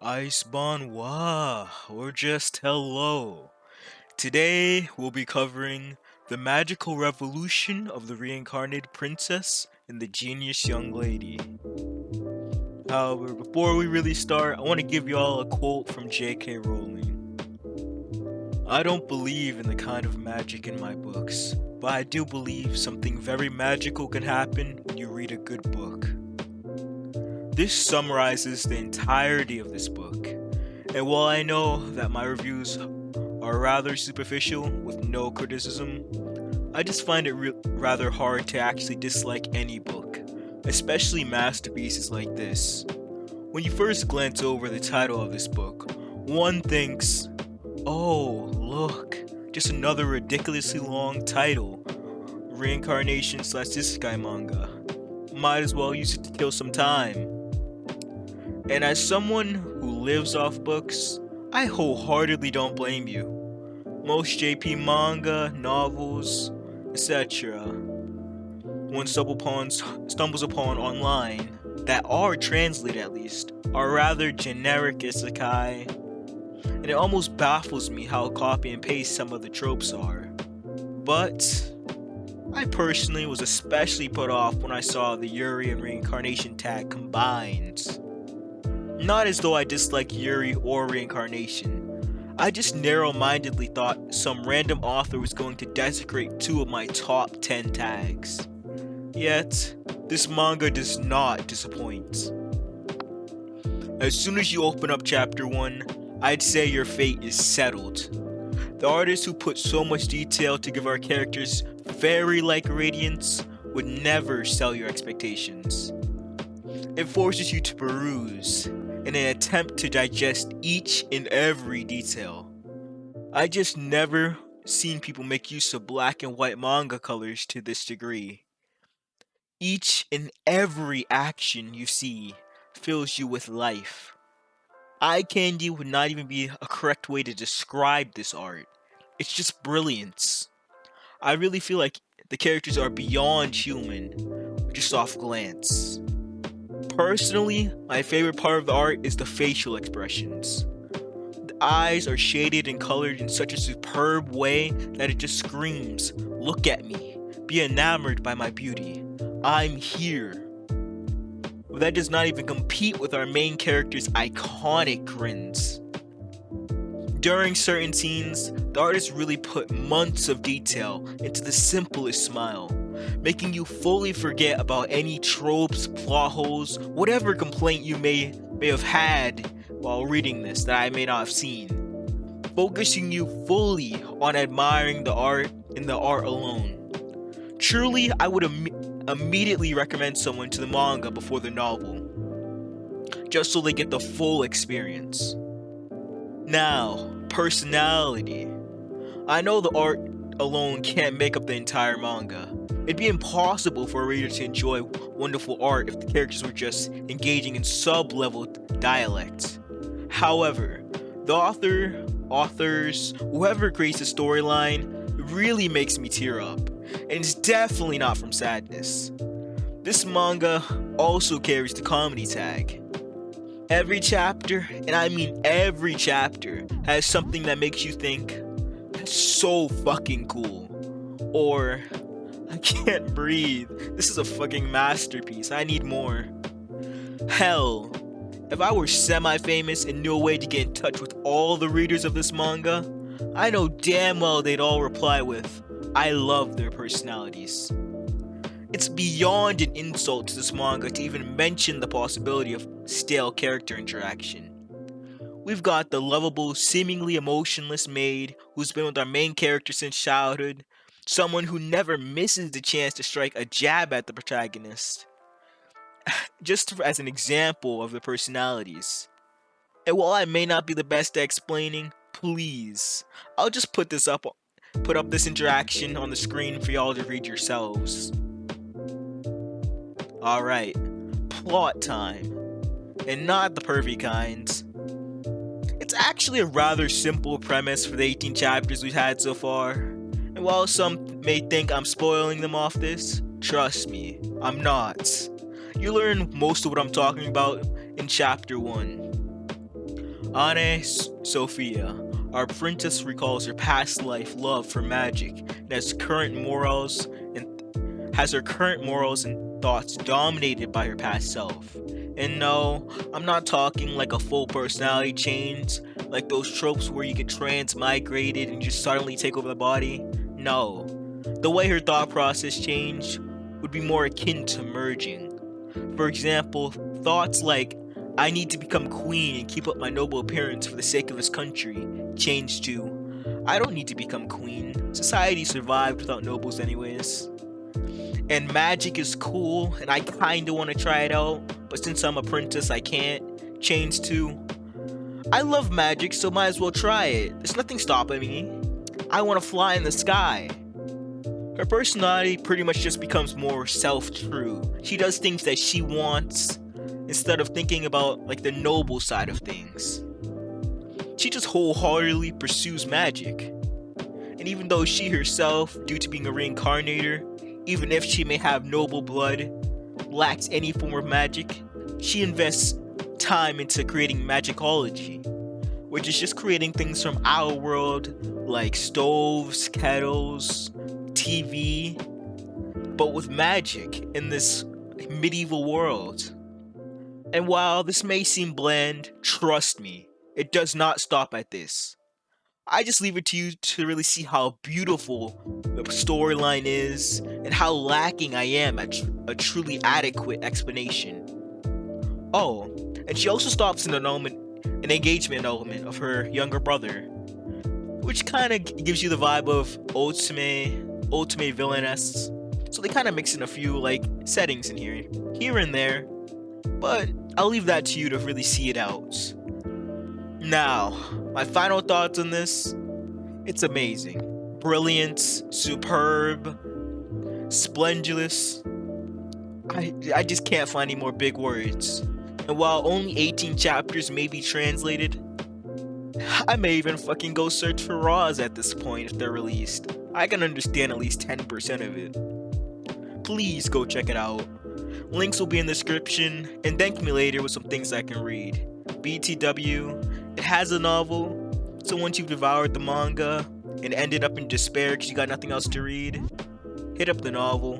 Iceborne Wa, or just hello. Today we'll be covering the magical revolution of the reincarnated princess and the genius young lady. However, before we really start, I want to give you all a quote from J.K. Rowling. I don't believe in the kind of magic in my books, but I do believe something very magical can happen when you read a good book. This summarizes the entirety of this book, and while I know that my reviews are rather superficial with no criticism, I just find it rather hard to actually dislike any book, especially masterpieces like this. When you first glance over the title of this book, one thinks, oh, look, just another ridiculously long title, reincarnation slash isekai manga. Might as well use it to kill some time. And as someone who lives off books, I wholeheartedly don't blame you. Most JP manga, novels, etc. one stumbles upon online, that are translated at least, are rather generic isekai, and it almost baffles me how copy and paste some of the tropes are. But I personally was especially put off when I saw the Yuri and reincarnation tag combined. Not as though I dislike Yuri or reincarnation. I just narrow-mindedly thought some random author was going to desecrate two of my top 10 tags. Yet, this manga does not disappoint. As soon as you open up chapter 1, I'd say your fate is settled. The artist who put so much detail to give our characters fairy-like radiance would never sell your expectations. It forces you to peruse in an attempt to digest each and every detail. I just never seen people make use of black and white manga colors to this degree. Each and every action you see fills you with life. Eye candy would not even be a correct way to describe this art. It's just brilliance. I really feel like the characters are beyond human, just off glance. Personally, my favorite part of the art is the facial expressions. The eyes are shaded and colored in such a superb way that it just screams, look at me, be enamored by my beauty, I'm here. But that does not even compete with our main character's iconic grins. During certain scenes, the artist really put months of detail into the simplest smile, making you fully forget about any tropes, plot holes, whatever complaint you may have had while reading this that I may not have seen. Focusing you fully on admiring the art and the art alone. Truly, I would immediately recommend someone to the manga before the novel, just so they get the full experience. Now, personality. I know the art alone can't make up the entire manga. It'd be impossible for a reader to enjoy wonderful art if the characters were just engaging in sub-level dialect. However, the authors, whoever creates the storyline, really makes me tear up, and it's definitely not from sadness. This manga also carries the comedy tag. Every chapter, and I mean every chapter, has something that makes you think, that's so fucking cool. Or, I can't breathe. This is a fucking masterpiece. I need more. Hell, if I were semi-famous and knew a way to get in touch with all the readers of this manga, I know damn well they'd all reply with, I love their personalities. It's beyond an insult to this manga to even mention the possibility of stale character interaction. We've got the lovable, seemingly emotionless maid who's been with our main character since childhood, someone who never misses the chance to strike a jab at the protagonist. Just as an example of the personalities. And while I may not be the best at explaining, please, I'll just put up this interaction on the screen for y'all to read yourselves. Alright, plot time. And not the pervy kinds. It's actually a rather simple premise for the 18 chapters we've had so far. And while some may think I'm spoiling them off this, trust me, I'm not. You learn most of what I'm talking about in chapter 1. Anne Sophia, our princess, recalls her past life love for magic and has her current morals and thoughts dominated by her past self. And no, I'm not talking like a full personality change, like those tropes where you get transmigrated and just suddenly take over the body. No, the way her thought process changed would be more akin to merging. For example, thoughts like, I need to become queen and keep up my noble appearance for the sake of this country, changed to, I don't need to become queen. Society survived without nobles anyways. And magic is cool, and I kinda wanna try it out, but since I'm a princess, I can't. Changed to, I love magic, so might as well try it. There's nothing stopping me. I wanna fly in the sky. Her personality pretty much just becomes more self-true. She does things that she wants instead of thinking about like the noble side of things. She just wholeheartedly pursues magic. And even though she herself, due to being a reincarnator, even if she may have noble blood, lacks any form of magic, she invests time into creating magicology, which is just creating things from our world like stoves, kettles, TV, but with magic in this medieval world. And while this may seem bland, trust me, it does not stop at this. I just leave it to you to really see how beautiful the storyline is and how lacking I am at a truly adequate explanation. Oh, and she also stops in an engagement element of her younger brother, which kind of gives you the vibe of ultimate villainess. So they kind of mix in a few like settings in here and there, but I'll leave that to you to really see it out. Now, my final thoughts on this: it's amazing, brilliant, superb, splendulous. I just can't find any more big words. And while only 18 chapters may be translated, I may even fucking go search for Raws at this point if they're released. I can understand at least 10% of it. Please go check it out. Links will be in the description, and thank me later with some things I can read. BTW, it has a novel, so once you've devoured the manga and ended up in despair because you got nothing else to read, hit up the novel.